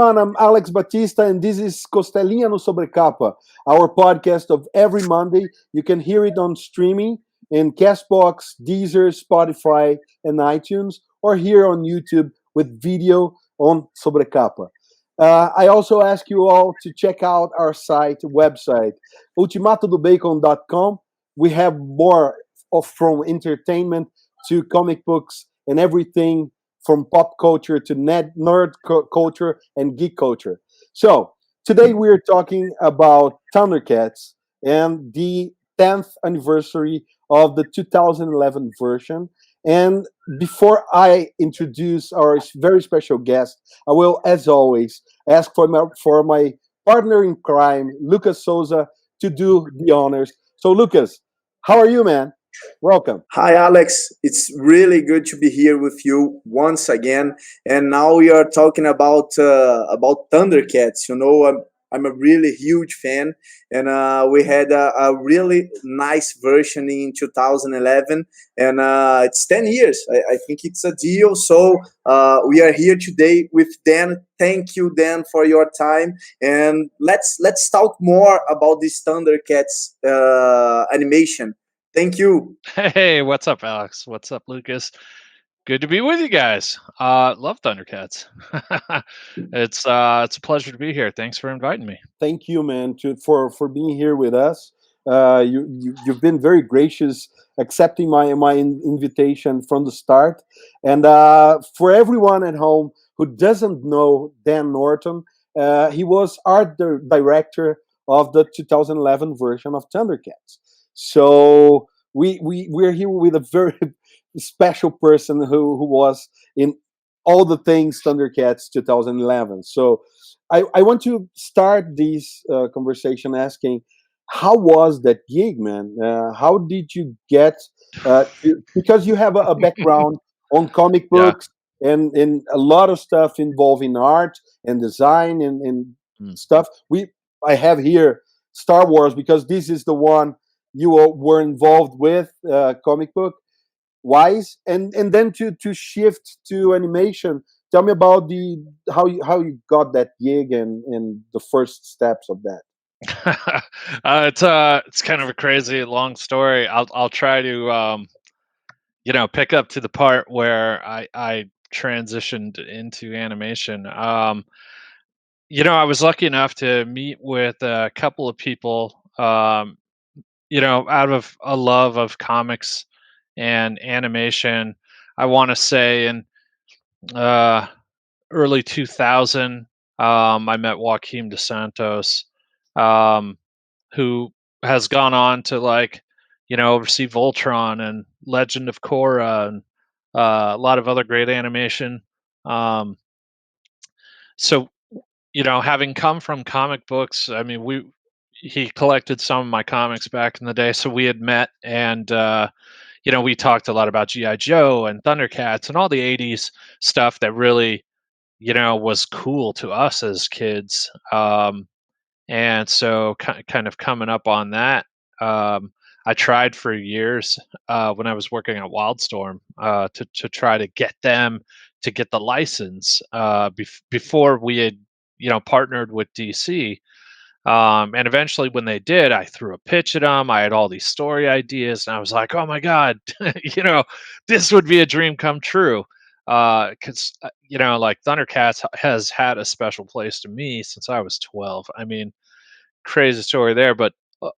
everyone. I'm Alex Baptista, and this is Costelinha no Sobrecapa, our podcast of every Monday. You can hear it on streaming in Castbox, Deezer, Spotify, and iTunes, or here on YouTube with video on Sobrecapa. I also ask you all to check out our website, ultimatodobacon.com. We have more from entertainment to comic books and everything from pop culture to culture and geek culture. So today we are talking about Thundercats and the 10th anniversary of the 2011 version. And before I introduce our very special guest, I will, as always, ask for my partner in crime, Lucas Souza, to do the honors. So, Lucas, how are you, man? Welcome. Hi, Alex. It's really good to be here with you once again. And now we are talking about Thundercats. I'm a really huge fan, and we had a really nice version in 2011, and it's 10 years. I think it's a deal. So we are here today with Dan. Thank you, Dan, for your time, and let's talk more about this Thundercats animation. Thank you. Hey, what's up, Alex? What's up, Lucas? Good to be with you guys. Love Thundercats. It's a pleasure to be here. Thanks for inviting me. Thank you, man, for being here with us. You've been very gracious accepting my invitation from the start. And for everyone at home who doesn't know Dan Norton, he was art director of the 2011 version of Thundercats. So we're here with a very special person who was in all the things Thundercats 2011. So I want to start this conversation asking, how was that gig, man? How did you get? Because you have a background on comic Yeah. books and a lot of stuff involving art and design and stuff. I have here Star Wars because this is the one you were involved with, comic book wise, and then to shift to animation. Tell me about the how you got that gig and the first steps of that. It's kind of a crazy long story. I'll try to pick up to the part where I transitioned into animation. I was lucky enough to meet with a couple of people. Out of a love of comics and animation. I want to say in uh, early 2000, I met Joaquim de Santos, um, who has gone on to oversee Voltron and Legend of Korra and a lot of other great animation. Um, so, having come from comic books, I mean, he collected some of my comics back in the day, so we had met and we talked a lot about GI Joe and Thundercats and all the '80s stuff that really was cool to us as kids. And so kind of coming up on that, I tried for years when I was working at Wildstorm to try to get them to get the license before we had partnered with DC. And eventually, when they did, I threw a pitch at them. I had all these story ideas, and I was like, "Oh my god, this would be a dream come true." Because like Thundercats has had a special place to me since I was 12. I mean, crazy story there, but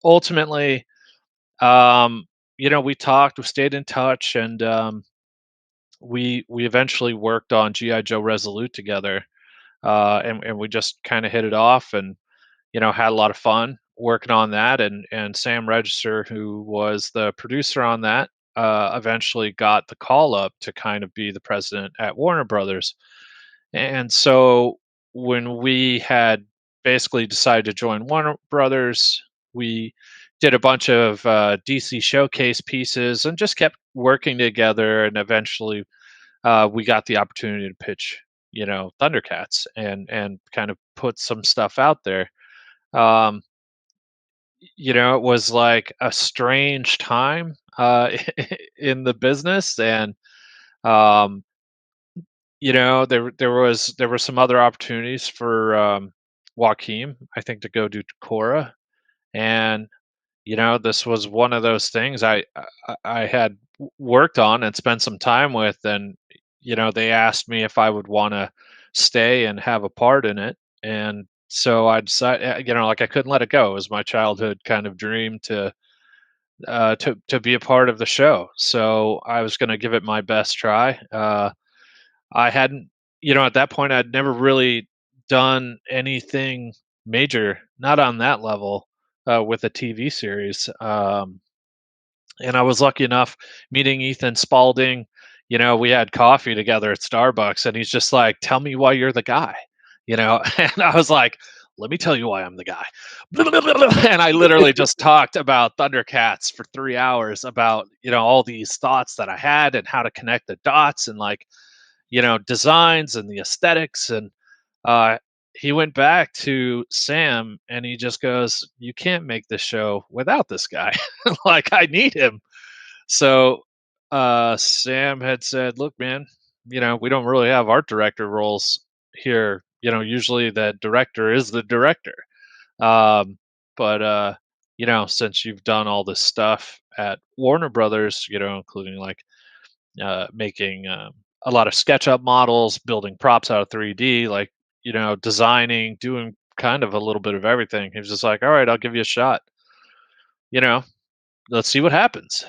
ultimately, we talked, we stayed in touch, and we eventually worked on GI Joe Resolute together, and we just kind of hit it off, and had a lot of fun working on that. And Sam Register, who was the producer on that, eventually got the call up to kind of be the president at Warner Brothers. And so when we had basically decided to join Warner Brothers, we did a bunch of DC showcase pieces and just kept working together. And eventually, we got the opportunity to pitch, Thundercats and kind of put some stuff out there. Um, it was like a strange time in the business, and um, there were some other opportunities for Joaquim, I think, to go do Cora, and this was one of those things I had worked on and spent some time with, and they asked me if I would want to stay and have a part in it, and so I decided, like I couldn't let it go. It was my childhood kind of dream to be a part of the show, so I was going to give it my best try. I hadn't, at that point, I'd never really done anything major, not on that level, with a TV series. And I was lucky enough meeting Ethan Spalding. We had coffee together at Starbucks, and he's just like, "Tell me why you're the guy," And I was like, "Let me tell you why I'm the guy." And I literally just talked about Thundercats for 3 hours about all these thoughts that I had and how to connect the dots and like designs and the aesthetics. And uh, he went back to Sam and he just goes, "You can't make this show without this guy. Like, I need him." So Sam had said, "Look, man, we don't really have art director roles here. Usually the director is the director. Um, but since you've done all this stuff at Warner Brothers, including like making a lot of SketchUp models, building props out of 3D, like, designing, doing kind of a little bit of everything." He was just like, "All right, I'll give you a shot. You know, let's see what happens."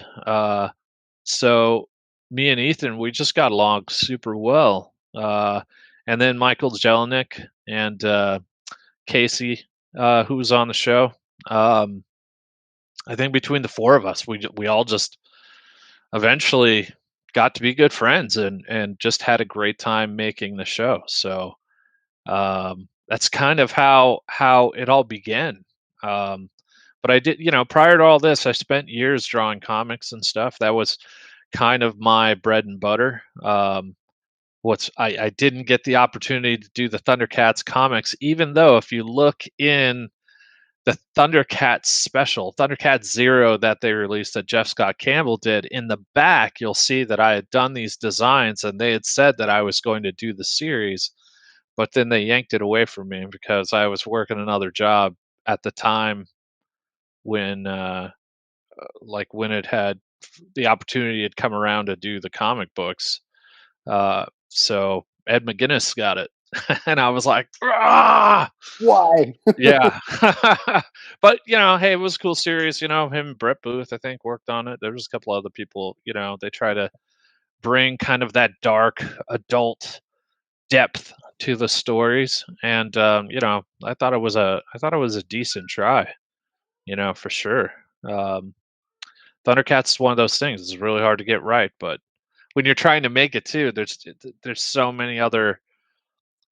So me and Ethan, we just got along super well. And then Michael Jelinek and Casey, who was on the show. Um, I think between the four of us, we all just eventually got to be good friends and just had a great time making the show. So that's kind of how it all began. Um, but I did, prior to all this, I spent years drawing comics and stuff. That was kind of my bread and butter. I didn't get the opportunity to do the Thundercats comics, even though if you look in the Thundercats special, Thundercats Zero that they released that Jeff Scott Campbell did, in the back, you'll see that I had done these designs and they had said that I was going to do the series, but then they yanked it away from me because I was working another job at the time when, when it had the opportunity had come around to do the comic books. So Ed McGuinness got it. And I was like, "Ah!" Why? Yeah. But, hey, it was a cool series. Him and Brett Booth, I think, worked on it. There was a couple other people, they try to bring kind of that dark adult depth to the stories. And I thought it was a decent try, for sure. Um Thundercats is one of those things. It's really hard to get right, but when you're trying to make it too, there's so many other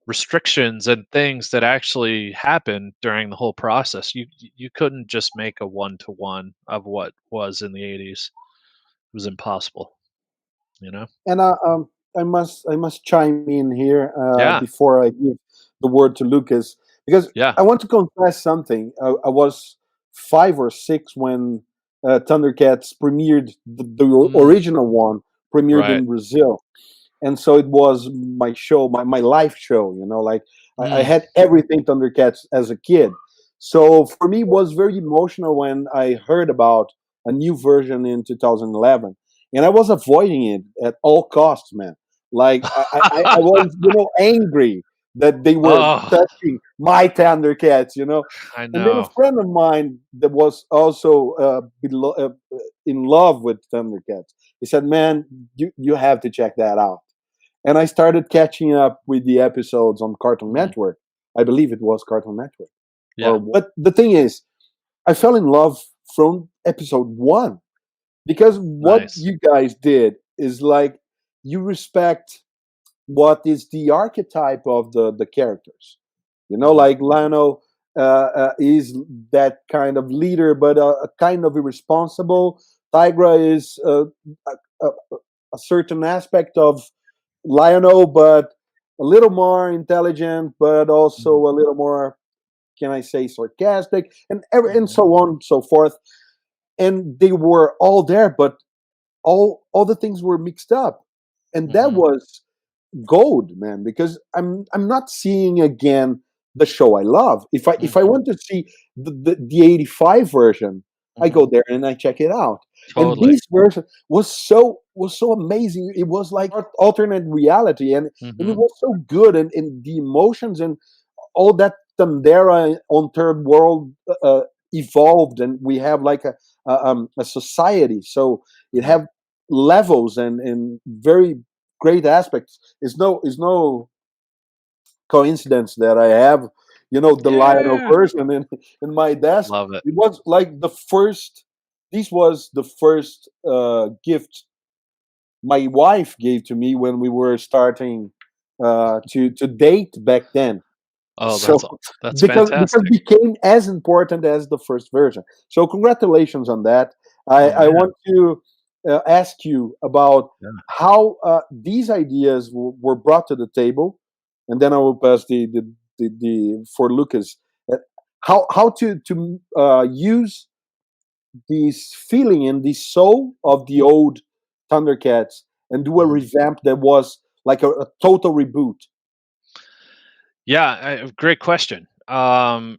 restrictions and things that actually happen during the whole process. You couldn't just make a one to one of what was in the 80s. It was impossible, you know? And I must chime in here Yeah. before I give the word to Lucas, because Yeah. I want to confess something. I was 5 or 6 when Thundercats premiered, the Mm, original one premiered right. in Brazil, and so it was my show, my life show. Like I Mm, had everything Thundercats as a kid. So for me, it was very emotional when I heard about a new version in 2011, and I was avoiding it at all costs, man. Like I was, angry that they were oh, touching my Thundercats. I And then a know. friend of mine that was also in love with Thundercats, he said, "Man, you have to check that out." And I started catching up with the episodes on Cartoon Mm, Network. I believe it was Cartoon Network. yeah. But the thing is, I fell in love from episode one, because what Nice. you guys did is like, you respect what is the archetype of the characters. Mm, Like Lionel is that kind of leader, but a kind of irresponsible. Tigra is a, a certain aspect of Lionel, but a little more intelligent, but also mm, a little more, can I say, sarcastic, and mhm, so on and so forth. And they were all there, but all the things were mixed up, and that mhm, was gold, man, because I'm not seeing again the show I love. If I Mhm, want to see the 85 version, I mhm. go there and I check it out. And Totally. this version was so amazing. It was like alternate reality, and it Mhm. was so good, and the emotions and all that Thundera on third world evolved, and we have like a society. So it Yeah. have levels and very great aspects. It's no coincidence that I have, the Lionel Yeah. version in my desk. Love it. It was like the first. This was the first gift my wife gave to me when we were starting to date back then. Oh, So that's because it fantastic. became as important as the first version. So congratulations on that. I, Oh, I man. want to ask you about Yeah. how these ideas were brought to the table, and then I will pass the for Lucas. uh, how to use this feeling and the soul of the old Thundercats and do a Mhm. revamp that was like a total reboot. Yeah, great question. There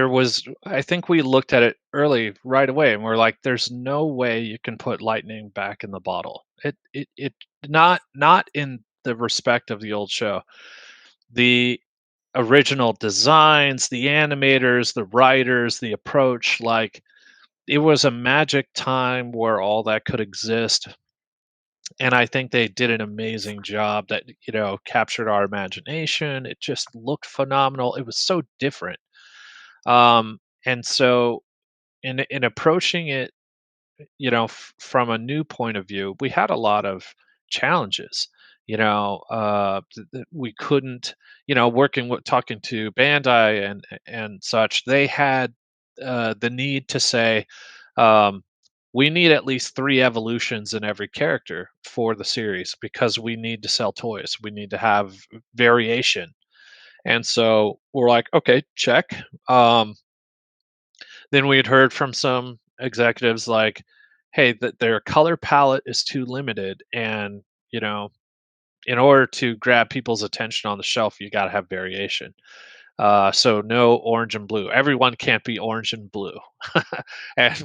was I think we looked at it early right away and we're like, there's no way you can put lightning back in the bottle. It not in the respect of the old show. The original designs, the animators, the writers, the approach, like it was a magic time where all that could exist. And I think they did an amazing job that, captured our imagination. It just looked phenomenal. It was so different. And so in approaching it, from a new point of view, we had a lot of challenges. We couldn't, working with talking to Bandai and such. They had the need to say, um, we need at least three evolutions in every character for the series because we need to sell toys. We need to have variation. And so we're like, okay, check. Um, then we had heard from some executives like, hey, that their color palette is too limited. And, you know, in order to grab people's attention on the shelf, you got to have variation. So no orange and blue. Everyone can't be orange and blue. And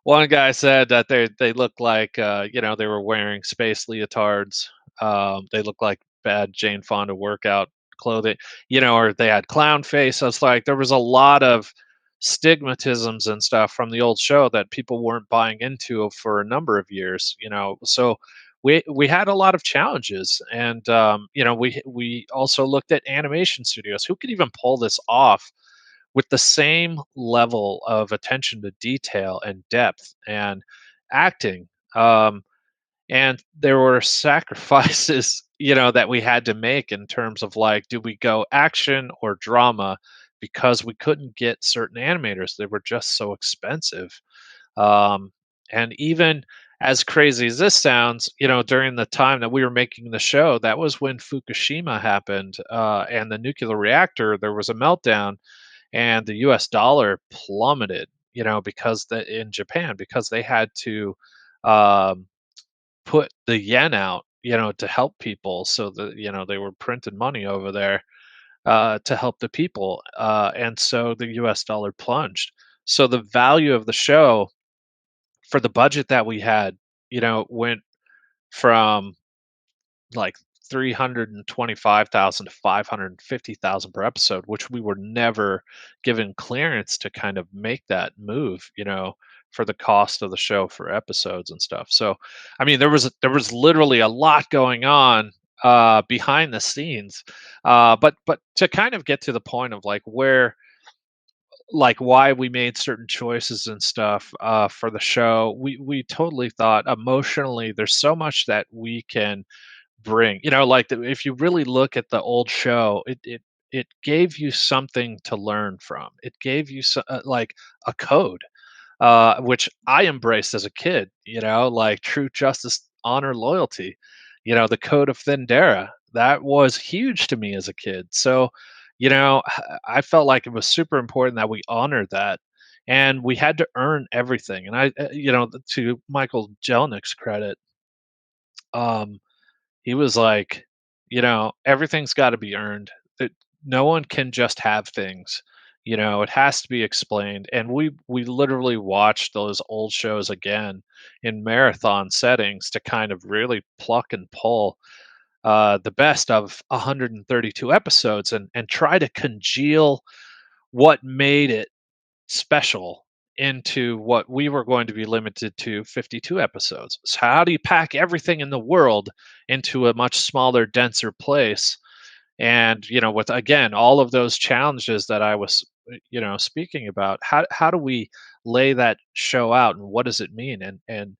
one guy said that they looked like they were wearing space leotards. They looked like bad Jane Fonda workout clothing, or they had clown face. So it's like there was a lot of stigmatisms and stuff from the old show that people weren't buying into for a number of years. So we had a lot of challenges, and we also looked at animation studios who could even pull this off with the same level of attention to detail and depth and acting. And there were sacrifices, that we had to make in terms of like, do we go action or drama? Because we couldn't get certain animators; they were just so expensive. Um, and even as crazy as this sounds, during the time that we were making the show, that was when Fukushima happened, and the nuclear reactor. There was a meltdown, and the U.S. dollar plummeted. Because in Japan, because they had to um, put the yen out, to help people, so that they were printing money over there to help the people, and so the U.S. dollar plunged. So the value of the show for the budget that we had, went from like 325,000 to 550,000 per episode, which we were never given clearance to kind of make that move, for the cost of the show for episodes and stuff. So, I mean, there was literally a lot going on behind the scenes, but to kind of get to the point of like where like why we made certain choices and stuff for the show, we totally thought emotionally there's so much that we can bring, like if you really look at the old show, it gave you something to learn from. It gave you like a code, which I embraced as a kid, like truth, justice, honor, loyalty, the Code of Thundera. That was huge to me as a kid. So, I felt like it was super important that we honor that. And we had to earn everything. And to Michael Jelnick's credit, um, he was like, everything's got to be earned. That no one can just have things. It has to be explained. And we literally watched those old shows again in marathon settings to kind of really pluck and pull the best of 132 episodes and try to congeal what made it special into what we were going to be limited to 52 episodes. So how do you pack everything in the world into a much smaller, denser place? And with again all of those challenges that I was speaking about, how do we lay that show out and what does it mean? And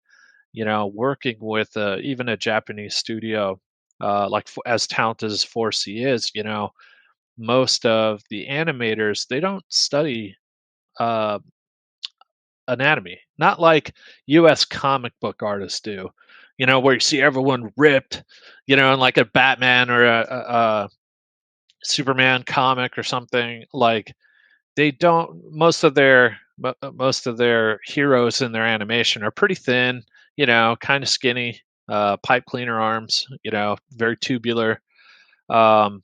working with even a Japanese studio like as talented as 4C is, most of the animators, they don't study uh, anatomy, not like US comic book artists do, where you see everyone ripped, in like a Batman or a Superman comic or something. Like they don't, most of their heroes in their animation are pretty thin, kind of skinny, pipe cleaner arms, very tubular. Um,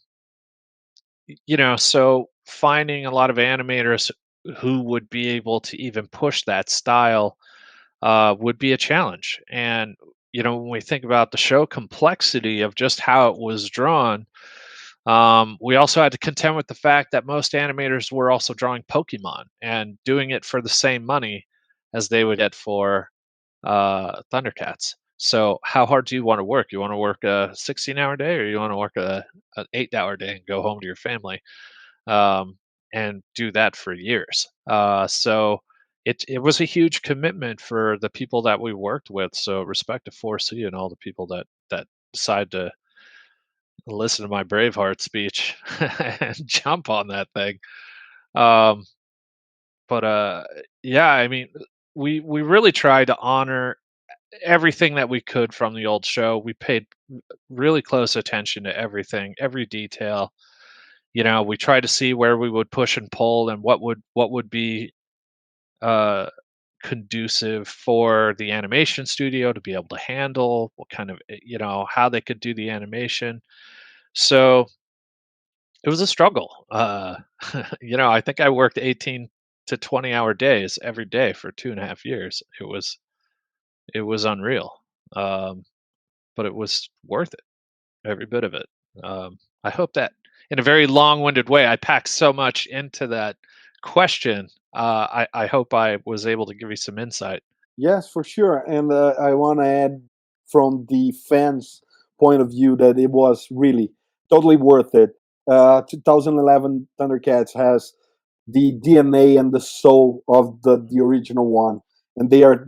so finding a lot of animators who would be able to even push that style would be a challenge. And when we think about the show complexity of just how it was drawn, we also had to contend with the fact that most animators were also drawing Pokemon and doing it for the same money as they would get for Thundercats. So how hard do you want to work? You want to work a 16-hour day, or you want to work an 8-hour day and go home to your family, and do that for years? So it was a huge commitment for the people that we worked with. So respect to 4C and all the people that decide to listen to my Braveheart speech and jump on that thing. Um, but yeah, I mean, we really tried to honor everything that we could from the old show. We paid really close attention to everything, every detail. We tried to see where we would push and pull and what would be uh conducive for the animation studio to be able to handle, what kind of how they could do the animation. So it was a struggle. I think I worked 18 to 20-hour days every day for 2.5 years. It was unreal. Um, but it was worth it, every bit of it. I hope that in a very long-winded way, I packed so much into that question. I hope I was able to give you some insight. Yes, for sure. And I want to add from the fans' point of view that it was really totally worth it. 2011 Thundercats has the DNA and the soul of the original one, and they are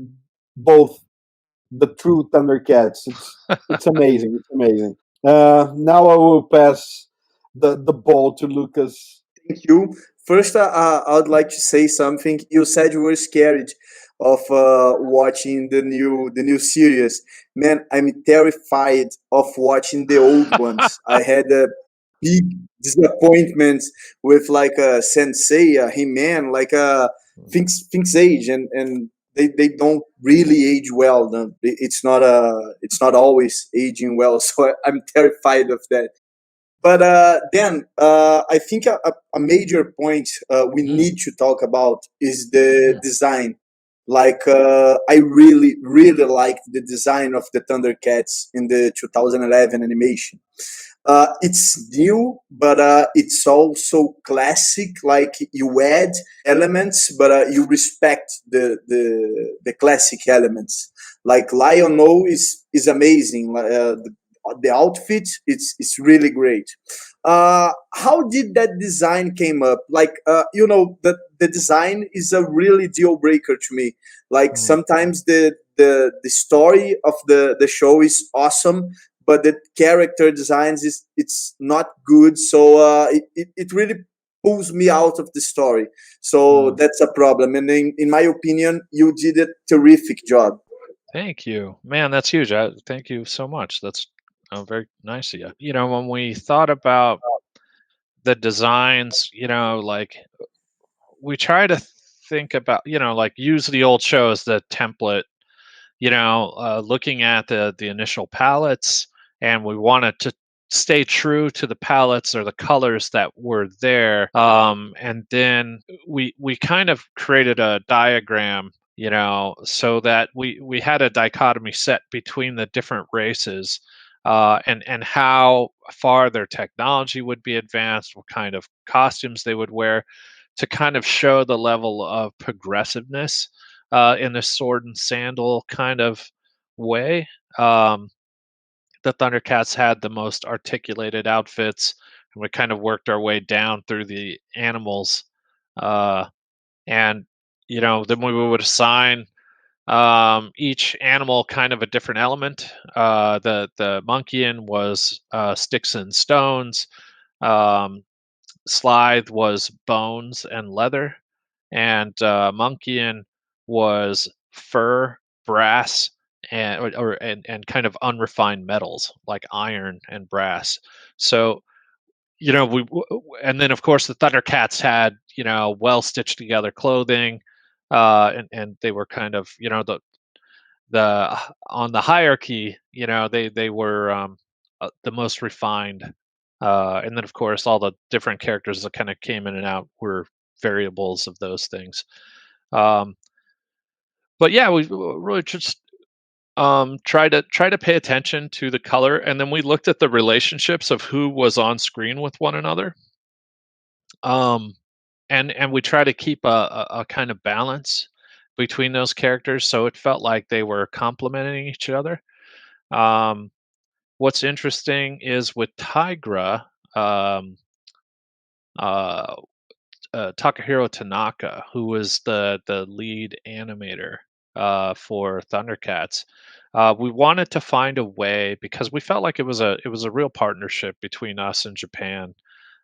both the true Thundercats. It's amazing. It's amazing. Now I will pass the ball to Lucas. Thank you. First, I would like to say something. You said you were scared of watching the new series. Man, I'm terrified of watching the old ones. I had a big disappointment with like a Sensei, a He-Man, like things age and they don't really age well. It's not always aging well. So I'm terrified of that. But then I think a major point we Mm. need to talk about is the design. Like I really, really liked the design of the Thundercats in the 2011 animation. It's new, but it's also classic. Like you add elements, but you respect the classic elements. Like Lion O is amazing. The outfit it's really great. How did that design came up? Like the design is a really deal breaker to me. Like Mm. sometimes the story of the show is awesome, but the character designs is it's not good. So it really pulls me out of the story. So Mm. that's a problem. And in my opinion, you did a terrific job. Thank you, man. That's huge. Thank you so much. That's very nice of you. When we thought about the designs, like we try to think about, like use the old show as the template, looking at the initial palettes and we wanted to stay true to the palettes or the colors that were there. And then we kind of created a diagram, so that we had a dichotomy set between the different races, and how far their technology would be advanced, what kind of costumes they would wear, to kind of show the level of progressiveness in the sword and sandal kind of way. The Thundercats had the most articulated outfits, and we kind of worked our way down through the animals. And then we would assign each animal kind of a different element. The Monkeyan was sticks and stones. Um, Slithe was bones and leather, and Monkeyan was fur, brass, and kind of unrefined metals like iron and brass. So and then of course the Thundercats had well stitched together clothing, and they were kind of the on the hierarchy, they were the most refined, and then of course all the different characters that kind of came in and out were variables of those things. um, but yeah, we really just try to pay attention to the color, and then we looked at the relationships of who was on screen with one another. um, and we try to keep a kind of balance between those characters, so it felt like they were complementing each other. um, what's interesting is with Tigra, um, uh, Takahiro Tanaka, who was the lead animator for Thundercats. We wanted to find a way, because we felt like it was a real partnership between us and Japan,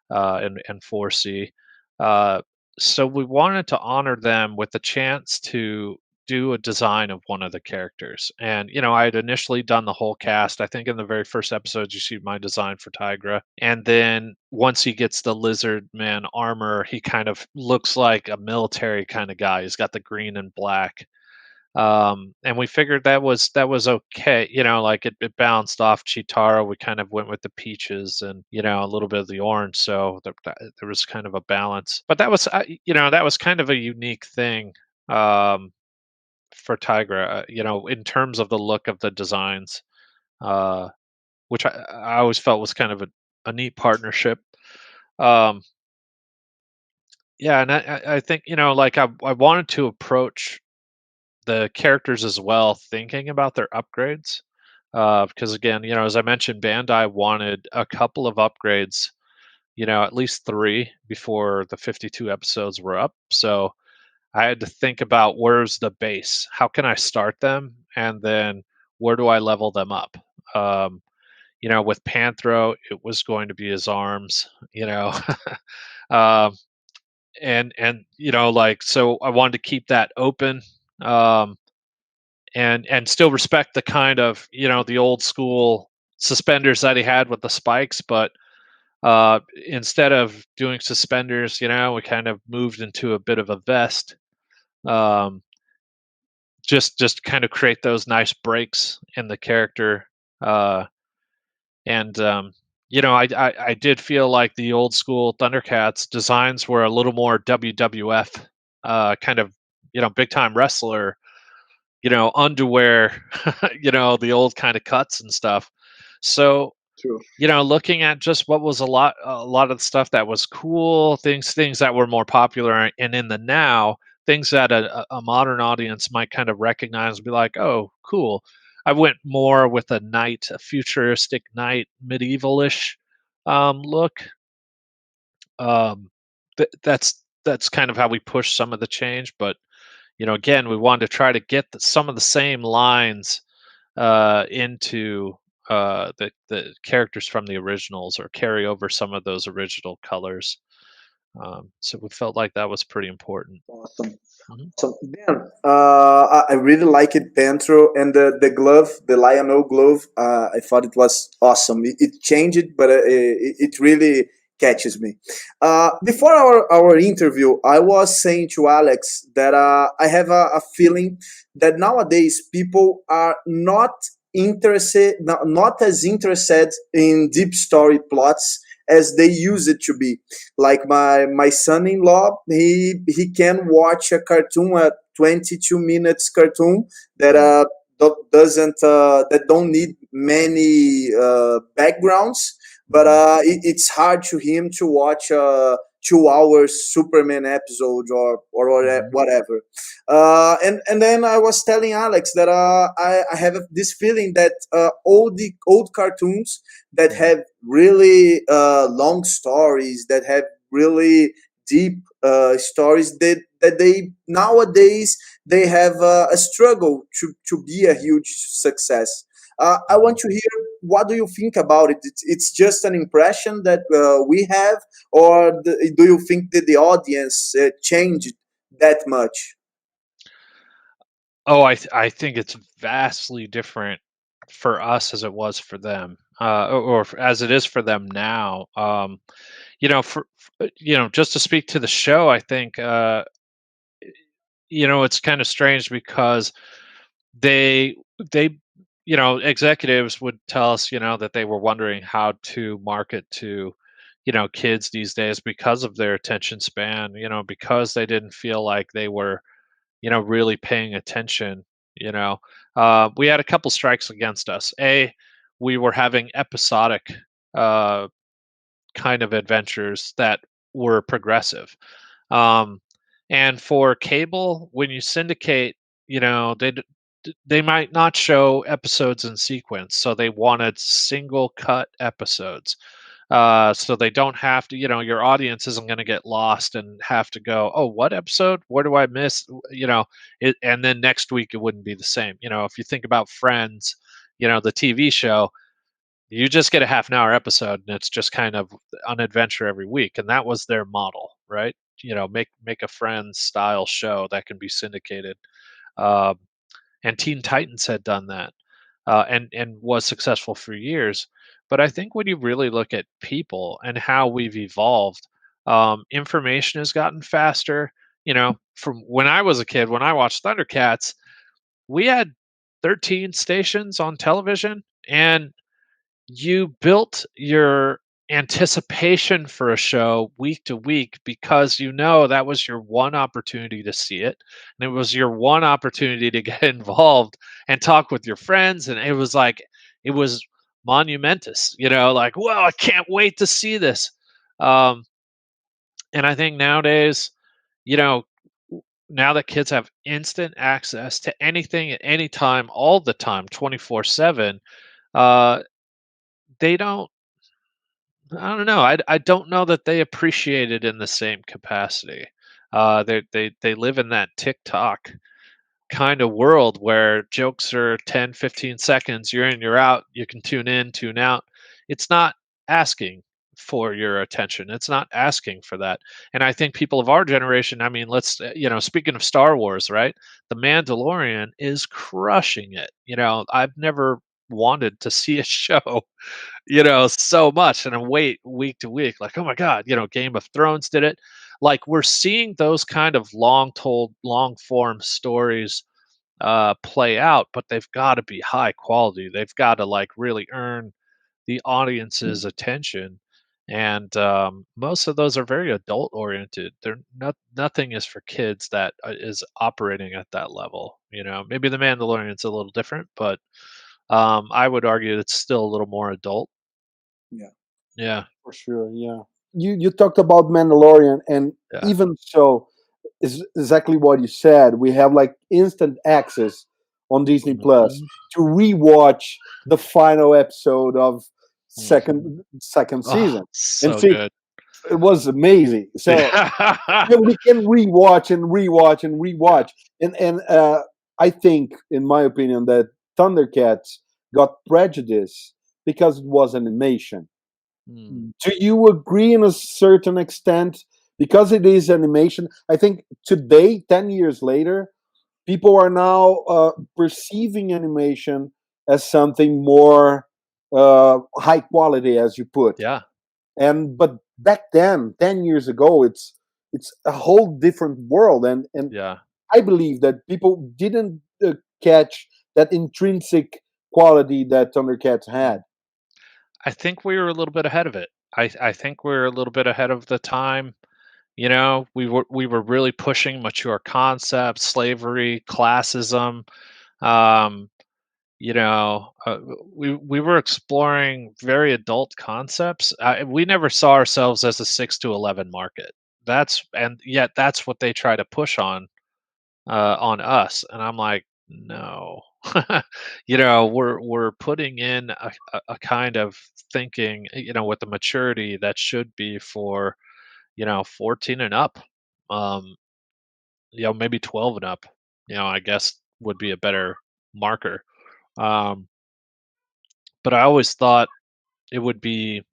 and 4C. Uh, so we wanted to honor them with the chance to do a design of one of the characters. And I had initially done the whole cast. I think in the very first episode you see my design for Tigra, and then once he gets the lizard man armor, he kind of looks like a military kind of guy. He's got the green and black. And we figured that was okay. Like it bounced off Chitara. We kind of went with the peaches and a little bit of the orange, so there was kind of a balance. But that was kind of a unique thing, um, for Tigra. In terms of the look of the designs, uh, which I always felt was kind of a neat partnership. Um, yeah, and I think like I wanted to approach the characters as well, thinking about their upgrades. Because again, as I mentioned, Bandai wanted a couple of upgrades, at least three before the 52 episodes were up. So I had to think about, where's the base? How can I start them? And then where do I level them up? Um, with Panthro, it was going to be his arms, um, and like, so I wanted to keep that open. Um, and still respect the kind of the old school suspenders that he had with the spikes, but instead of doing suspenders, we kind of moved into a bit of a vest, um, just kind of create those nice breaks in the character. And I did feel like the old school Thundercats designs were a little more WWF, kind of big time wrestler, underwear, the old kind of cuts and stuff. So, True. looking at just what was a lot of the stuff that was cool, things that were more popular and in the now, things that a modern audience might kind of recognize and be like, oh, cool. I went more with a futuristic knight, medievalish look. Um, that's kind of how we push some of the change, but again, we wanted to try to get some of the same lines into the characters from the originals, or carry over some of those original colors. So we felt like that was pretty important. Awesome. Mhm. So Dan, I really liked Pantro, and the glove, the Lionel glove. I thought it was awesome. It changed it, but it really catches me. Before our interview, I was saying to Alex that I have a feeling that nowadays people are not not as interested in deep story plots as they used it to be. Like my son-in-law, he can watch a cartoon, a 22 minutes cartoon that doesn't that don't need many backgrounds, but it's hard to him to watch 2 hours Superman episode or whatever. And then I was telling Alex that I have this feeling that old cartoons that have really long stories, that have really deep stories, that they nowadays they have a struggle to be a huge success. I want to hear, what do you think about it? It's just an impression that we have, or do you think that the audience changed that much? Oh, I think it's vastly different for us as it was for them, as it is for them now. Just to speak to the show, I think it's kind of strange because they they executives would tell us that they were wondering how to market to kids these days because of their attention span, because they didn't feel like they were really paying attention. We had a couple strikes against us. We were having episodic uh kind of adventures that were progressive. um and for cable, when you syndicate, they might not show episodes in sequence, so they wanted single cut episodes, so they don't have to, your audience isn't going to get lost and have to go, oh, what episode, where do I miss, and then next week it wouldn't be the same. If you think about Friends, the TV show, you just get a half an hour episode and it's just kind of an adventure every week, and that was their model, right? Make a Friends style show that can be syndicated. um, and Teen Titans had done that, and was successful for years. But I think when you really look at people and how we've evolved, information has gotten faster. From when I was a kid, when I watched Thundercats, we had 13 stations on television, and you built your anticipation for a show week to week because that was your one opportunity to see it, and it was your one opportunity to get involved and talk with your friends, and it was monumentous, like, well, I can't wait to see this. um and I think nowadays, you know now that kids have instant access to anything at any time, all the time, 24/7, uh they don't I don't know. I don't know that they appreciate it in the same capacity. They live in that TikTok kind of world where jokes are 10, 15 seconds. You're in, you're out. You can tune in, tune out. It's not asking for your attention. It's not asking for that. And I think people of our generation, I mean, speaking of Star Wars, right? The Mandalorian is crushing it. I've never wanted to see a show so much, and I wait week to week, like, oh my God, Game of Thrones did it. Like, we're seeing those kind of long form stories play out, but they've got to be high quality. They've got to like really earn the audience's attention. And most of those are very adult oriented. They're nothing is for kids that is operating at that level. Maybe The Mandalorian's a little different, but I would argue it's still a little more adult. Yeah. Yeah. For sure, yeah. You talked about Mandalorian, and Yeah. even so, is exactly what you said. We have like instant access on Disney Plus Mhm. to rewatch the final episode of Mhm. second Oh, season, and so see, good. it was amazing. So Yeah. we can rewatch and rewatch and rewatch, and I think, in my opinion, that Thundercats got prejudice because it was animation. Mm, Do you agree in a certain extent? Because it is animation, I think today, 10 years later, people are now perceiving animation as something more high quality, as you put. yeah. And but back then, 10 years ago, it's a whole different world. And Yeah. I believe that people didn't catch that intrinsic quality that Thundercats had? I think we were a little bit ahead of it. I think we were a little bit ahead of the time. We were really pushing mature concepts, slavery, classism. Um, you know, uh, we were exploring very adult concepts. We never saw ourselves as a 6 to 11 market. And yet that's what they try to push on us, and I'm like, no. We're putting in a kind of thinking, with the maturity that should be for 14 and up, um, maybe 12 and up. I guess would be a better marker. Um, but I always thought it would be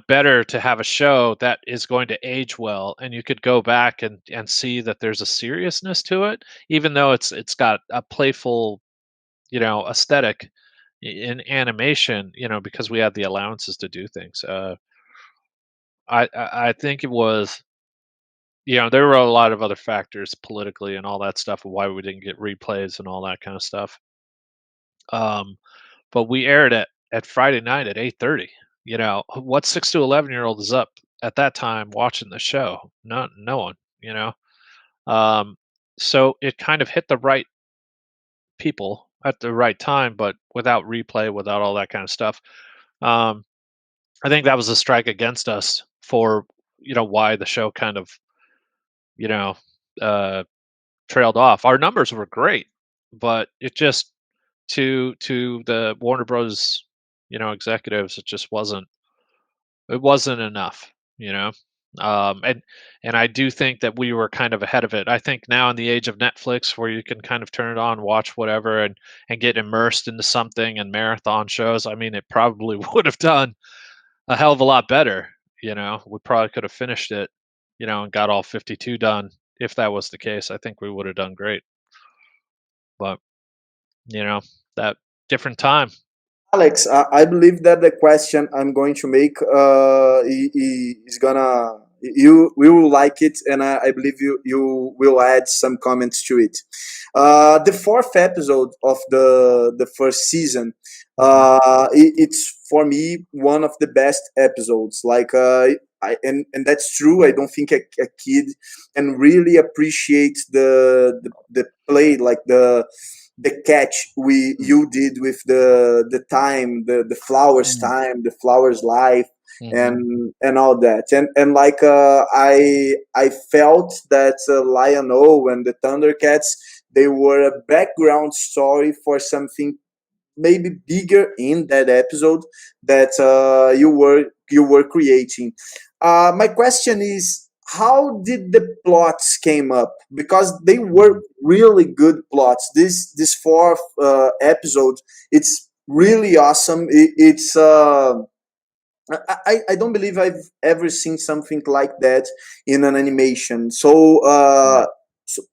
better to have a show that is going to age well, and you could go back and see that there's a seriousness to it, even though it's got a playful aesthetic in animation, because we had the allowances to do things. I think it was, there were a lot of other factors politically and all that stuff of why we didn't get replays and all that kind of stuff. Um, but we aired it at Friday night at 8:30. What 6 to 11-year-old is up at that time watching the show? No one. Um, so it kind of hit the right people at the right time, but without replay, without all that kind of stuff. Um, I think that was a strike against us for why the show kind of you know uh, trailed off. Our numbers were great, but it just to the Warner Bros. Executives, it wasn't enough. You know, and I do think that we were kind of ahead of it. I think now in the age of Netflix, where you can kind of turn it on, watch whatever, and get immersed into something and marathon shows. I mean, it probably would have done a hell of a lot better. We probably could have finished it, and got all 52 done. If that was the case, I think we would have done great. But you know, that different time. Alex, I believe that the question I'm going to make is gonna you will like it, and I believe you will add some comments to it. The fourth episode of the first season, Mhm. it's for me one of the best episodes. Like, and that's true. I don't think a kid can really appreciate the play, like the catch we Mm. you did with the time, the flowers Mm. time, the flowers life, Mhm. and all that, and like I felt that Lion O and the Thundercats, they were a background story for something maybe bigger in that episode that you were creating. My question is, how did the plots came up? Because they were Mhm. really good plots. This fourth episode, it's really awesome. I don't believe I've ever seen something like that in an animation. Right.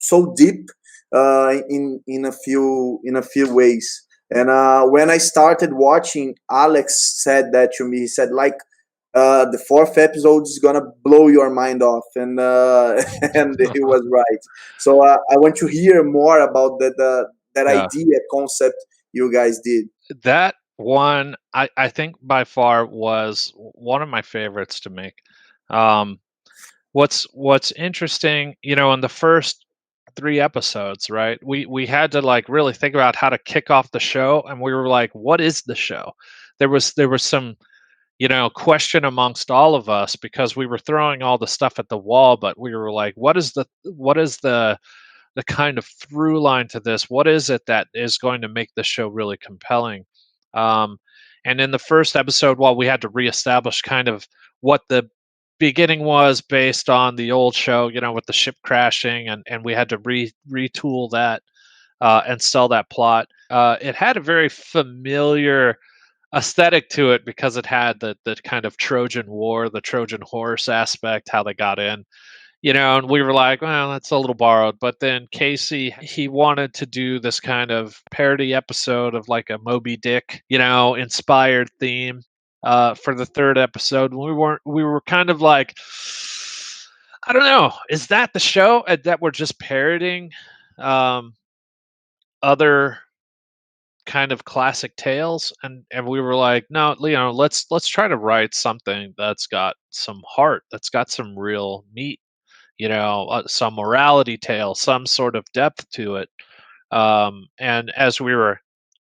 So deep in a few ways. And when I started watching, Alex said that to me. He said like, the fourth episode is gonna blow your mind off, and and he was right. So I want to hear more about that Yeah. idea concept you guys did. That one, I think by far was one of my favorites to make. Um, what's interesting, in the first 3 episodes, right? We had to like really think about how to kick off the show, and we were like, what is the show? There was some question amongst all of us because we were throwing all the stuff at the wall, but we were like, what is the kind of through line to this? What is it that is going to make the show really compelling? Um, and in the first episode, while we had to reestablish kind of what the beginning was based on the old show, with the ship crashing, and we had to retool that and sell that plot. It had a very familiar aesthetic to it because it had the kind of Trojan War, the Trojan horse aspect, how they got in, and we were like, well, that's a little borrowed. But then Casey, he wanted to do this kind of parody episode of like a Moby Dick, inspired theme for the third episode. We were kind of like, I don't know, is that the show that we're just parodying um, other kind of classic tales, and we were like, no, let's try to write something that's got some heart, that's got some real meat, some morality tale, some sort of depth to it. And as we were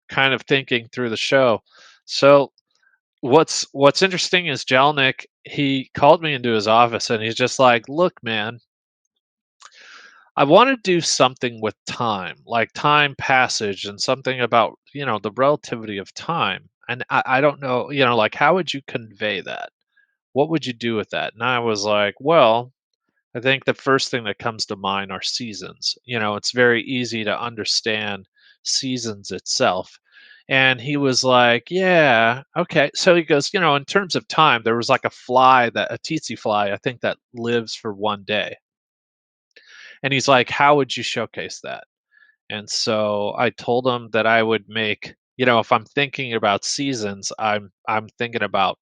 kind of thinking through the show, so what's interesting is Jelnik, he called me into his office and he's just like, look, man, I want to do something with time, like time passage and something about, the relativity of time. And I don't know, like, how would you convey that? What would you do with that? And I was like, well, I think the first thing that comes to mind are seasons. It's very easy to understand seasons itself. And he was like, yeah, okay. So he goes, in terms of time, there was like a tsetse fly, I think, that lives for one day. And he's like, how would you showcase that? And so I told him that I would make, if I'm thinking about seasons, I'm thinking about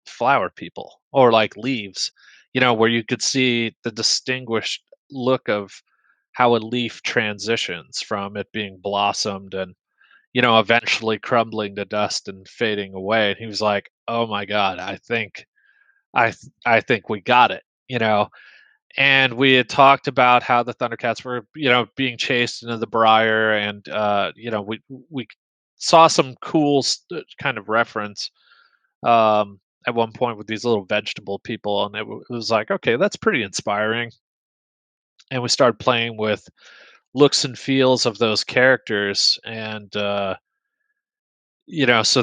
flower people or like leaves, where you could see the distinguished look of how a leaf transitions from it being blossomed and, eventually crumbling to dust and fading away. And he was like, "Oh my God, I think we got it." And we had talked about how the Thundercats were, being chased into the Briar, and we saw some cool kind of reference at one point with these little vegetable people, and it was like, okay, that's pretty inspiring. And we started playing with looks and feels of those characters, and so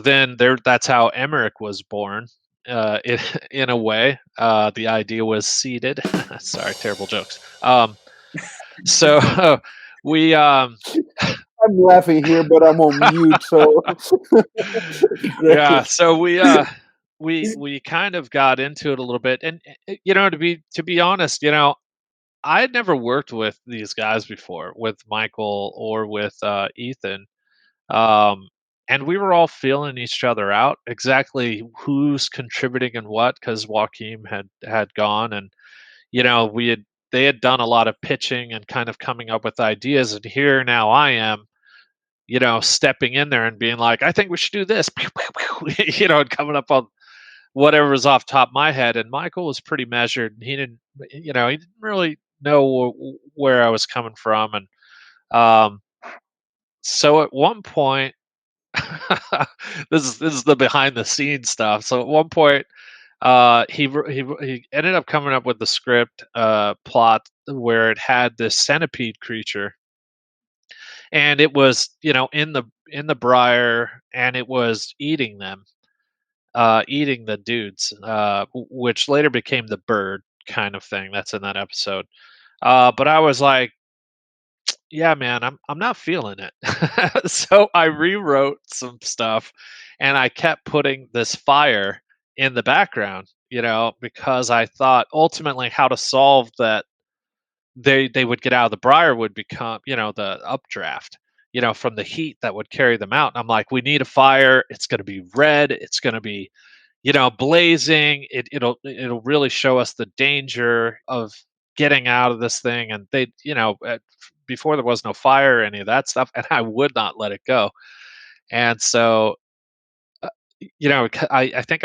then that's how Emmerich was born. In in a way, the idea was seeded. Sorry, terrible jokes. So we I'm laughing here, but I'm on mute, so yeah, great. so we kind of got into it a little bit, and to be honest, I had never worked with these guys before, with Michael or with Ethan, um, and we were all feeling each other out exactly who's contributing and what, because Joaquin had gone, and we had they had done a lot of pitching and kind of coming up with ideas, and here now I am, stepping in there and being like, I think we should do this, and coming up on whatever was off the top of my head. And Michael was pretty measured, and he didn't really know where I was coming from. And um, so at one point, this is the behind the scenes stuff. So at one point, he ended up coming up with the script plot where it had this centipede creature, and it was, in the briar, and it was eating them, eating the dudes, which later became the bird kind of thing that's in that episode. But I was like, yeah, man, I'm not feeling it. So I rewrote some stuff, and I kept putting this fire in the background, because I thought ultimately how to solve that, they would get out of the briar would become, the updraft, from the heat that would carry them out. And I'm like, we need a fire. It's going to be red. It's going to be, blazing. It'll really show us the danger of getting out of this thing. And they, before there was no fire or any of that stuff, and I would not let it go. And so, I think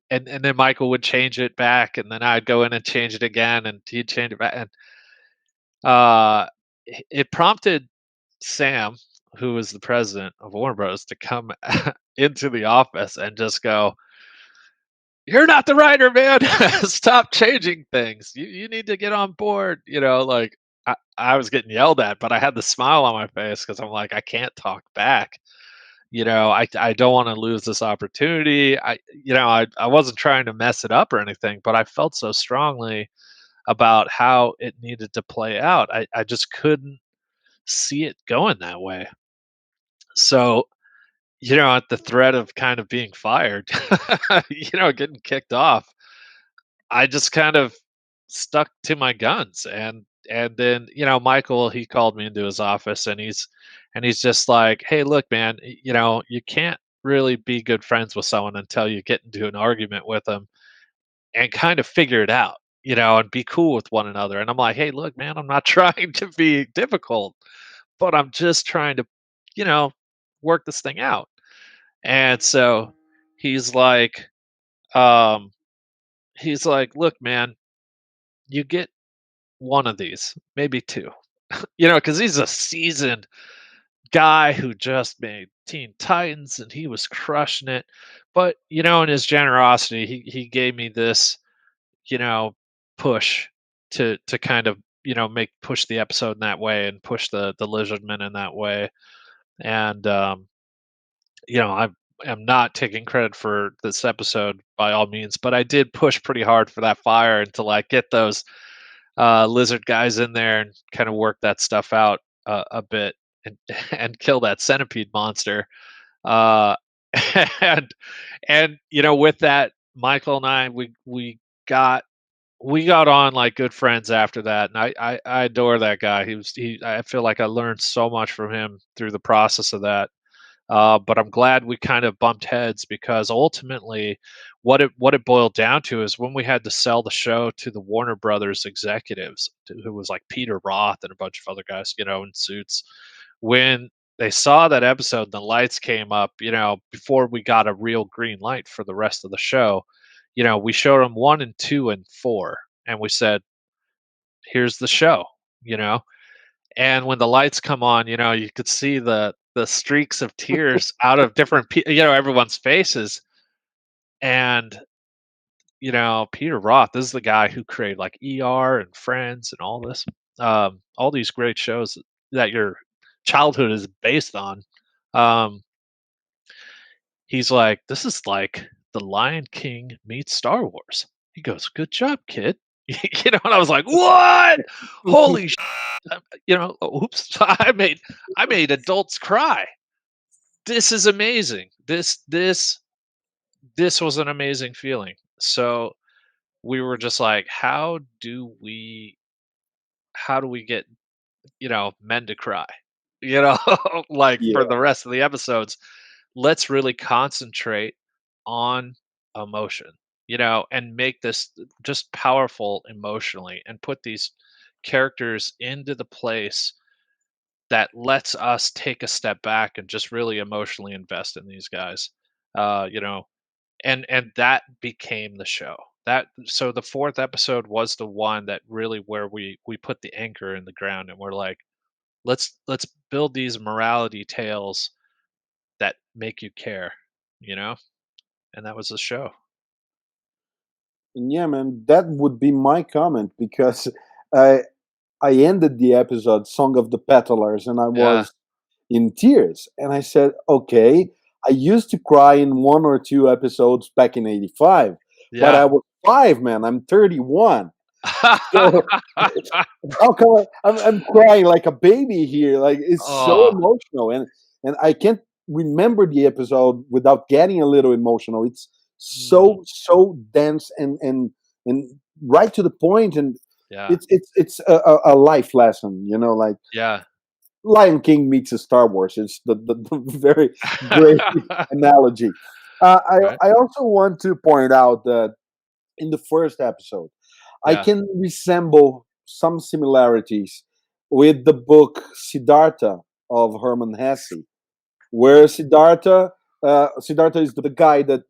and then Michael would change it back, and then I'd go in and change it again, and he'd change it back. And uh, it prompted Sam, who was the president of Warner Bros., to come into the office and just go, "You're not the writer, man. Stop changing things. You need to get on board." Like, I was getting yelled at, but I had the smile on my face because I'm like, I can't talk back. I don't want to lose this opportunity. I wasn't trying to mess it up or anything, but I felt so strongly about how it needed to play out. I just couldn't see it going that way. So, at the threat of kind of being fired, getting kicked off, I just kind of stuck to my guns. And then, Michael, he called me into his office, and he's just like, "Hey, look, man, you can't really be good friends with someone until you get into an argument with them and kind of figure it out, and be cool with one another." And I'm like, "Hey, look, man, I'm not trying to be difficult, but I'm just trying to, you know, work this thing out. And so he's like, um, look, man, you get one of these, maybe two, because he's a seasoned guy who just made Teen Titans and he was crushing it. But in his generosity, he gave me this, you know, push to kind of make push the episode in that way and push the lizardmen in that way. And I am not taking credit for this episode by all means, but I did push pretty hard for that fire and to like get those lizard guys in there and kind of work that stuff out a bit and and kill that centipede monster. Uh, and with that, Michael and I got we got on like good friends after that, and I adore that guy. I feel like I learned so much from him through the process of that. But I'm glad we kind of bumped heads because ultimately, what it boiled down to is when we had to sell the show to the Warner Brothers executives, who was like Peter Roth and a bunch of other guys, in suits. When they saw that episode, the lights came up. Before we got a real green light for the rest of the show, we showed them 1 and 2 and 4, and we said, "Here's the show." You know, and when the lights come on, you could see the streaks of tears out of different everyone's faces. And Peter Roth, this is the guy who created like ER and Friends and all these great shows that your childhood is based on. um he's like, this is like the Lion King meets Star Wars. He goes, good job, kid. And I was like, what? Holy oops. I made adults cry. This is amazing. This was an amazing feeling. So we were just like, how do we get men to cry? Like Yeah. for the rest of the episodes, let's really concentrate on emotion, and make this just powerful emotionally, and put these characters into the place that lets us take a step back and just really emotionally invest in these guys. And that became the show. That So the fourth episode was the one that really where we put the anchor in the ground, and we're like, let's build these morality tales that make you care, you know? And that was the show. And yeah, man, that would be my comment because I I ended the episode "Song of the Petalers" and I Yeah. was in tears, and I said, "Okay, I used to cry in 1 or 2 episodes back in '85, but Yeah. I was 5, man. I'm 31, so how come I'm crying like a baby here? Like it's so Oh. emotional, and I can't remember the episode without getting a little emotional. It's Mm, so dense and right to the point, and yeah. it's a life lesson. Like Yeah. Lion King meets a Star Wars. It's the very great analogy. Right? I also want to point out that in the first episode, I Yeah. can resemble some similarities with the book Siddhartha of Hermann Hesse, where Siddhartha is the guy that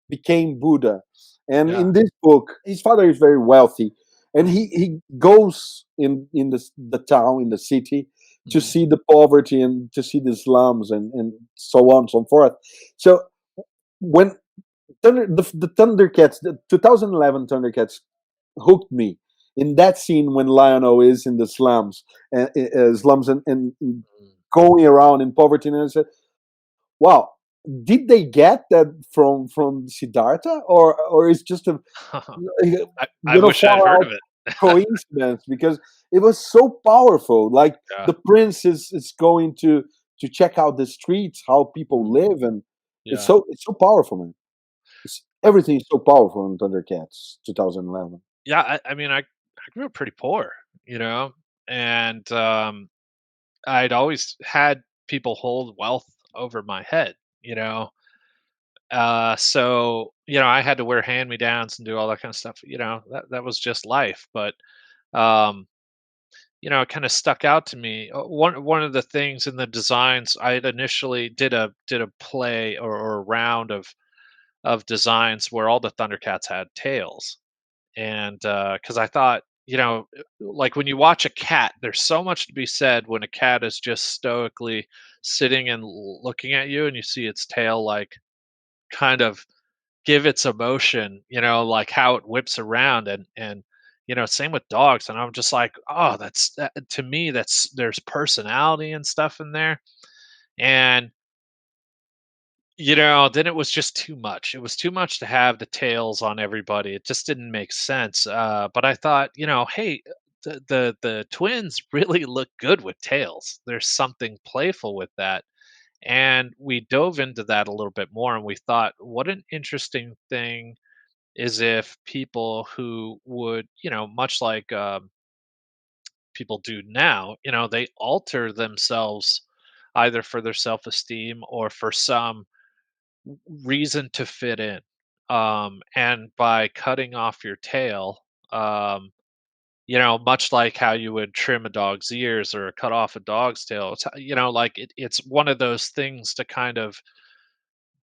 became Buddha. And Yeah. in this book, his father is very wealthy, and he goes in the town, in the city, to Mhm. see the poverty and to see the slums and so on and so forth. So when the Thundercats, the 2011 Thundercats, hooked me in that scene when Lionel is in the slums and Mm. going around in poverty, and I said, "Wow, did they get that from Siddhartha, or is just a I wish I'd far heard out of it. coincidence?" Because it was so powerful. Like Yeah. the prince is going to check out the streets, how people Mm. live, and Yeah. it's so powerful, man. Everything is so powerful in Thundercats 2011. Yeah, I mean, I grew up pretty poor, you know, and, I'd always had people hold wealth over my head, you know? So, I had to wear hand-me-downs and do all that kinda stuff, that was just life. But, um it kind of stuck out to me. One of the things in the designs, I had initially did a play or a round of designs where all the Thundercats had tails, and because I thought, like when you watch a cat, there's so much to be said when a cat is just stoically sitting and looking at you, and you see its tail like kind of give its emotion, like how it whips around, and same with dogs. And I'm just like, oh, to me, there's personality and stuff in there. And then it was just too much. It was too much to have the tails on everybody. It just didn't make sense. But I thought, hey, the twins really look good with tails. There's something playful with that. And we dove into that a little bit more, and we thought, what an interesting thing is if people who would, much like people do now, they alter themselves either for their self esteem or for some reason to fit in. And by cutting off your tail, um, much like how you would trim a dog's ears or cut off a dog's tail, like it's one of those things to kind of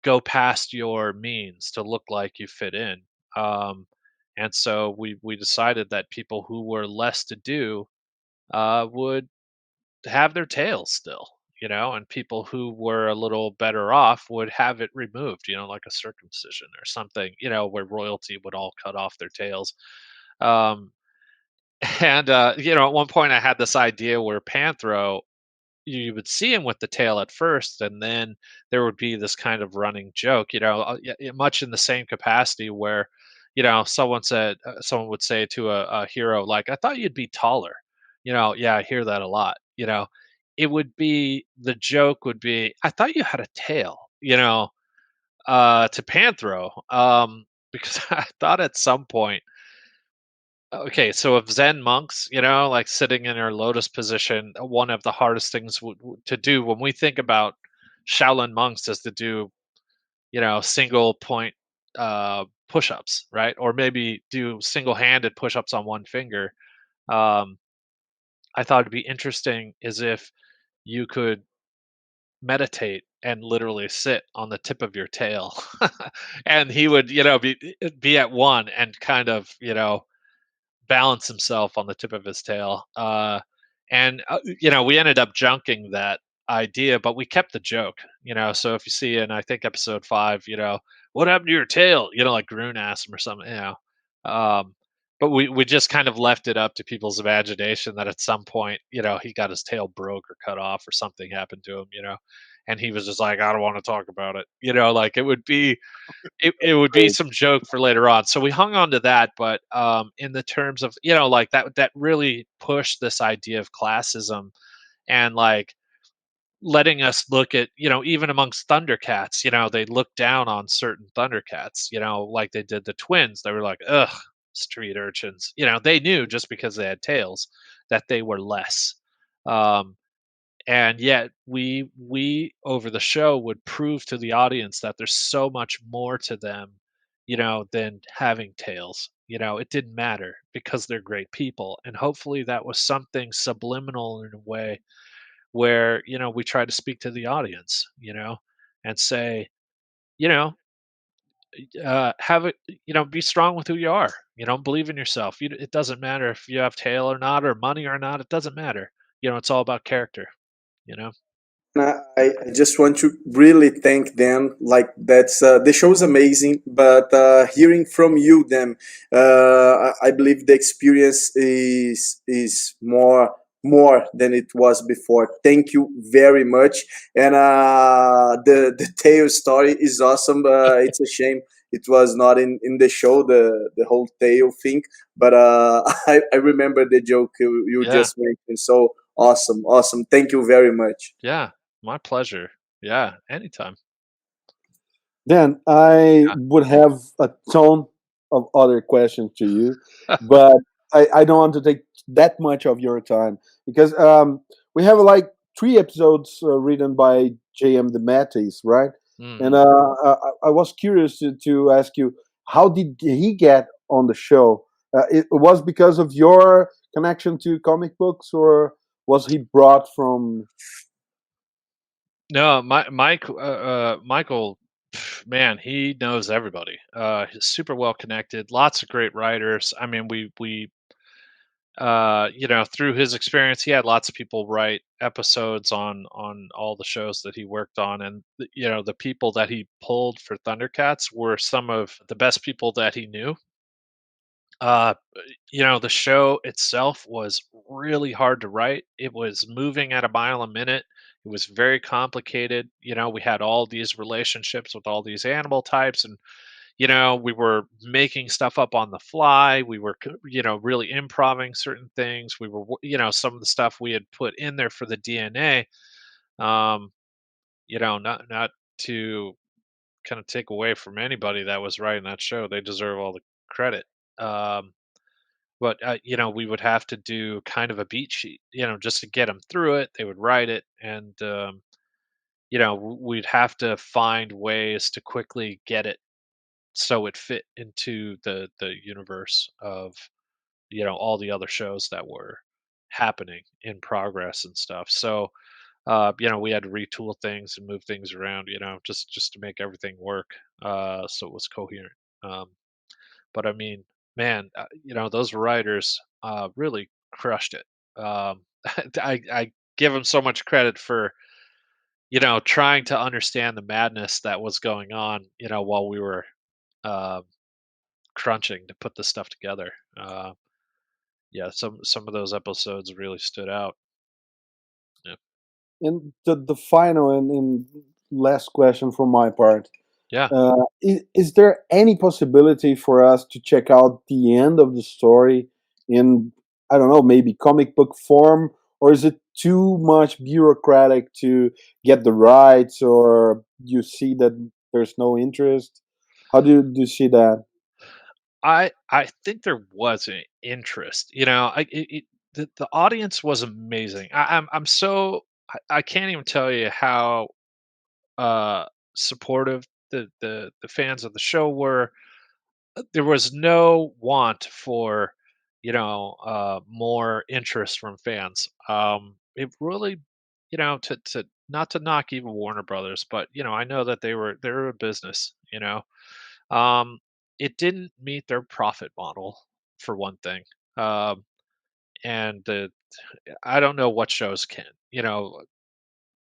go past your means to look like you fit in. Um, and so we decided that people who were less to do would have their tails still, and people who were a little better off would have it removed, like a circumcision or something, where royalty would all cut off their tails. Um, and at one point I had this idea where Panthro, you would see him with the tail at first, and then there would be this kind of running joke, much in the same capacity where, someone would say to a hero, like, "I thought you'd be taller." Yeah, I hear that a lot. It would be the joke would be, "I thought you had a tail," to Panthro, because I thought at some point, okay, so if Zen monks, like sitting in their lotus position, one of the hardest things to do when we think about Shaolin monks is to do, single point push-ups, right? Or maybe do single-handed push-ups on one finger. Um, I thought it'd be interesting is if you could meditate and literally sit on the tip of your tail, and he would, be at one and kind of, balance himself on the tip of his tail. And we ended up junking that idea, but we kept the joke. So if you see in, I think, episode 5, what happened to your tail? Like Groon asked him or something. Um, but we just kind of left it up to people's imagination that at some point, he got his tail broke or cut off or something happened to him. And he was just like, I don't want to talk about it. Like it would be Great. some joke for later on. So we hung on to that, but in the terms of, like that really pushed this idea of classism, and like letting us look at, even amongst Thundercats, they look down on certain Thundercats, like they did the twins. They were like, ugh, street urchins. They knew just because they had tails that they were less. Um, and yet we over the show would prove to the audience that there's so much more to them, than having tails. It didn't matter because they're great people. And hopefully that was something subliminal in a way where, we try to speak to the audience, and say, you know have it, be strong with who you are. Believe in yourself. It doesn't matter if you have tail or not, or money or not. It doesn't matter. It's all about character. you know I just want to really thank them. Like that's the show is amazing, but hearing from you, them, I believe the experience is more than it was before. Thank you very much, and the tail story is awesome. It's a shame it was not in the show, the whole tail thing, but I remember the joke you Yeah, just mentioned. So awesome. Thank you very much. yeah, my pleasure. Yeah, anytime. Then I would have a ton of other questions to you, but I don't want to take that much of your time because we have like 3 episodes written by JM the Mateys, right? And Mhm. I was curious to ask you, how did he get on the show? It was because of your connection to comic books, or was he brought from? No, Michael, man, he knows everybody. He's super well connected. Lots of great writers. I mean, through his experience, he had lots of people write episodes on all the shows that he worked on, and the people that he pulled for Thundercats were some of the best people that he knew. Uh, the show itself was really hard to write. It was moving at a mile a minute. It was very complicated. We had all these relationships with all these animal types, and we were making stuff up on the fly. We were, really improving certain things. We were, some of the stuff we had put in there for the DNA. Um, not to kind of take away from anybody that was writing that show. They deserve all the credit. Um, but we would have to do kind of a beat sheet, just to get them through it. They would write it, and we'd have to find ways to quickly get it so it fit into the universe of all the other shows that were happening in progress and stuff. So we had to retool things and move things around, just to make everything work, so it was coherent. um, but I mean, man, those writers really crushed it. I give them so much credit for trying to understand the madness that was going on, while we were uh, crunching to put this stuff together. Yeah, some of those episodes really stood out. Yeah, And the final and last question from my part. yeah. Is there any possibility for us to check out the end of the story in, I don't know, maybe comic book form, or is it too much bureaucratic to get the rights, or you see that there's no interest? How do you see that? I think there was an interest. The audience was amazing. I'm so I can't even tell you how uh supportive the fans of the show were. There was no want for more interest from fans. It really, to not to knock even Warner Brothers, but I know that they're a business. um it didn't meet their profit model, for one thing. um and the I don't know what shows can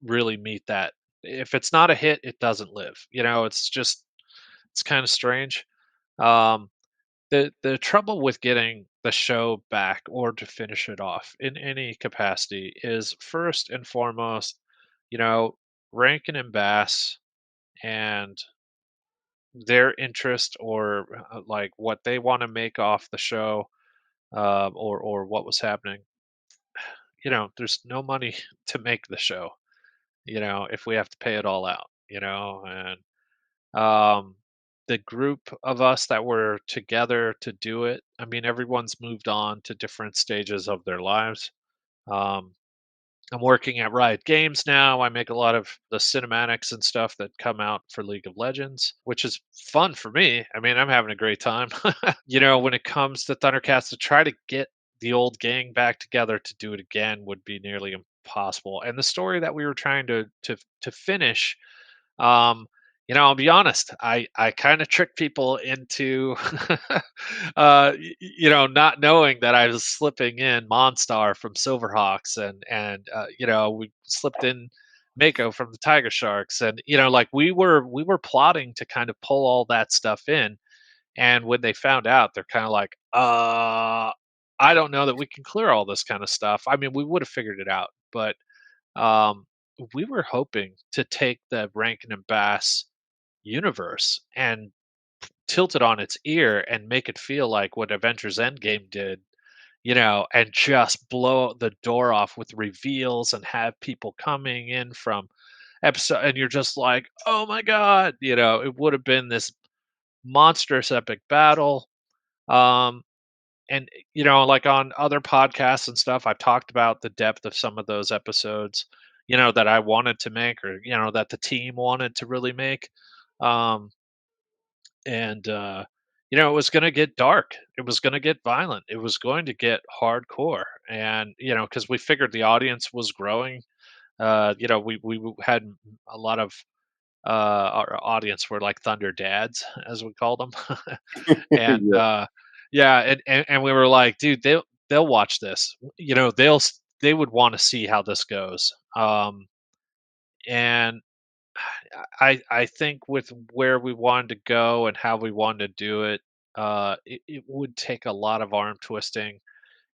really meet that. If it's not a hit, it doesn't live. It's kind of strange. um the trouble with getting the show back or to finish it off in any capacity is, first and foremost, you know Rankin and Bass and their interest, or like what they want to make off the show, or what was happening. There's no money to make the show, if we have to pay it all out, and um the group of us that were together to do it, I mean, everyone's moved on to different stages of their lives. um I'm working at Riot Games now. I make a lot of the cinematics and stuff that come out for League of Legends, which is fun for me. I mean, I'm having a great time. When it comes to Thundercats, to try to get the old gang back together to do it again would be nearly impossible. And the story that we were trying to finish, um, I'll be honest, I kind of tricked people into, not knowing that I was slipping in Monstar from Silverhawks, and we slipped in Mako from the Tiger Sharks, and like we were plotting to kind of pull all that stuff in. And when they found out, they're kind of like, I don't know that we can clear all this kind of stuff. I mean, we would have figured it out, but um, we were hoping to take the Rankin and Bass universe and tilt it on its ear and make it feel like what Avengers Endgame did, and just blow the door off with reveals and have people coming in from episode, and you're just like, oh my god, it would have been this monstrous epic battle. Um, and like on other podcasts and stuff, I've talked about the depth of some of those episodes, that I wanted to make, or that the team wanted to really make. um and it was going to get dark. It was going to get violent. It was going to get hardcore. And, because we figured the audience was growing. We had a lot of our audience were like Thunder Dads, as we called them. And Yeah. yeah, and we were like, dude, they'll watch this. They would want to see how this goes. And I think with where we wanted to go and how we wanted to do it, it would take a lot of arm twisting,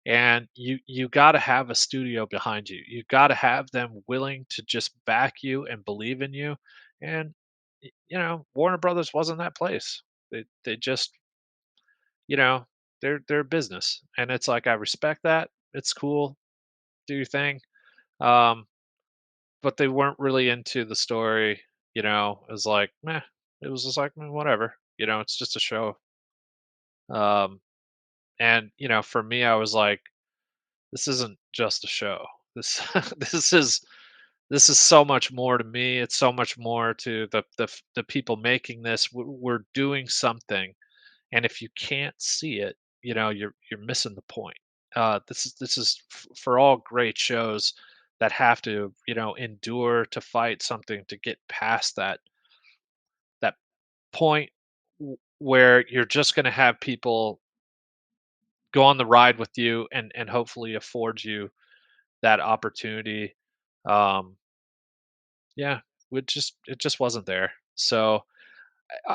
and you got to have a studio behind you. You got to have them willing to just back you and believe in you. And Warner Brothers wasn't that place. They just you know they're a business, and it's like I respect that. It's cool, do your thing. Um, but they weren't really into the story. It was like meh. It was just like whatever. It's just a show. Um, and for me, I was like, this isn't just a show. This this is this is so much more to me. It's so much more to the people making this. We're doing something, and if you can't see it, you're missing the point. This is for all great shows that have to endure to fight something to get past that point where you're just going to have people go on the ride with you and hopefully afford you that opportunity. um yeah, it just wasn't there. So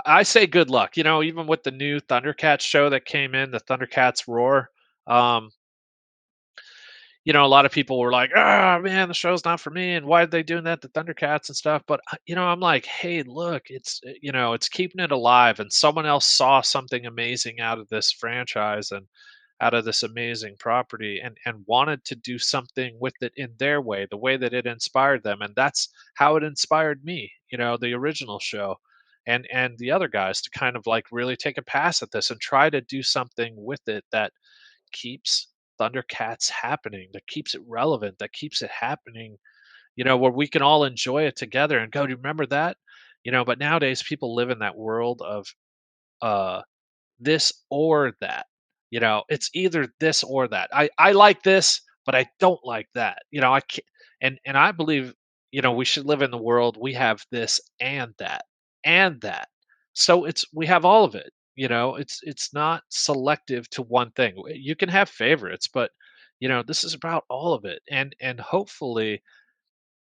I say good luck. Even with the new Thundercats show that came in, the Thundercats Roar. um a lot of people were like, "Ah, man, the show's not for me, and why are they doing that to Thundercats and stuff?" But I'm like, "Hey, look, it's keeping it alive, and someone else saw something amazing out of this franchise and out of this amazing property, and wanted to do something with it in their way, the way that it inspired them, and that's how it inspired me. The original show, and the other guys to kind of like really take a pass at this and try to do something with it that keeps Thundercats happening, that keeps it relevant, that keeps it happening, where we can all enjoy it together and go, do you remember that? But nowadays people live in that world of uh this or that. It's either this or that. I like this, but I don't like that. I can't, and I believe, we should live in the world we have this and that and that. So we have all of it. It's not selective to one thing. You can have favorites, but this is about all of it. And hopefully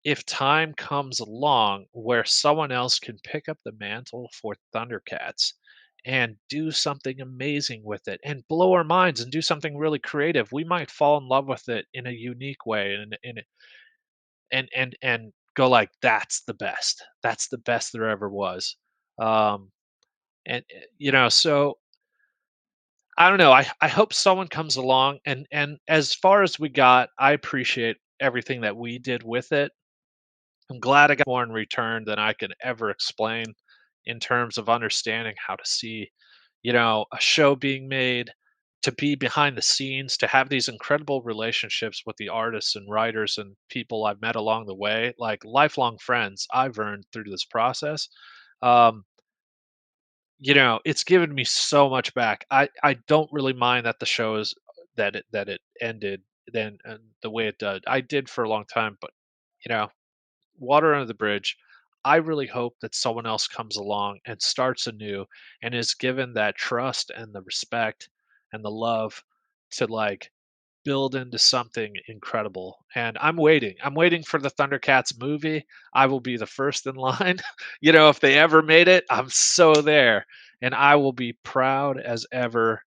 if time comes along where someone else can pick up the mantle for Thundercats and do something amazing with it and blow our minds and do something really creative, we might fall in love with it in a unique way and go like, that's the best. That's the best there ever was. Um, so I don't know. I hope someone comes along, and as far as we got, I appreciate everything that we did with it. I'm glad I got more in return than I can ever explain in terms of understanding how to see, a show being made, to be behind the scenes, to have these incredible relationships with the artists and writers and people I've met along the way, like lifelong friends I've earned through this process. Um, it's given me so much back. I don't really mind that the show is that it ended then the way it did. I did for a long time, but you know, water under the bridge. I really hope that someone else comes along and starts anew and is given that trust and the respect and the love to like build into something incredible. And I'm waiting. I'm waiting for the Thundercats movie. I will be the first in line. If they ever made it, I'm so there. And I will be proud as ever,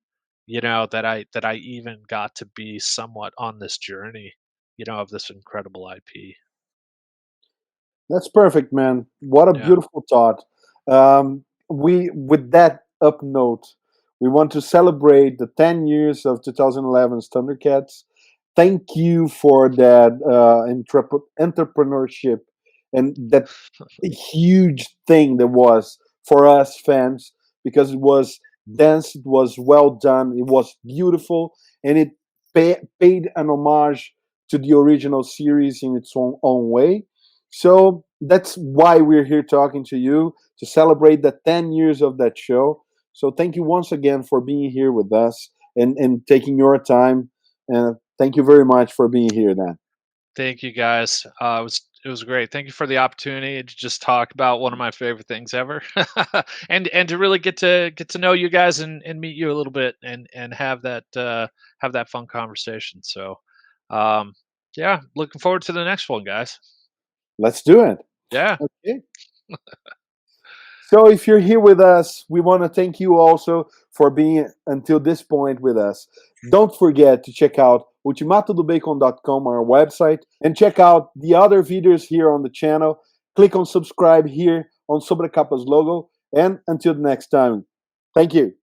that I even got to be somewhat on this journey, of this incredible IP. That's perfect, man. What a Yeah. beautiful thought. We, with that up note, we want to celebrate the 10 years of 2011's Thundercats. Thank you for that entrepreneurship and that huge thing that was for us fans, because it was dense, it was well done, it was beautiful, and it paid an homage to the original series in its own way. So that's why we're here talking to you, to celebrate the 10 years of that show. So thank you once again for being here with us and taking your time. And thank you very much for being here, Dan. Thank you guys. It was great. Thank you for the opportunity to just talk about one of my favorite things ever, and to really get to know you guys and meet you a little bit and have that fun conversation. So, yeah, looking forward to the next one, guys. Let's do it. Yeah. Okay. So if you're here with us, we want to thank you also for being until this point with us. Don't forget to check out ultimatodobacon.com, our website, and check out the other videos here on the channel. Click on subscribe here on Sobre Capas logo. And until the next time, thank you.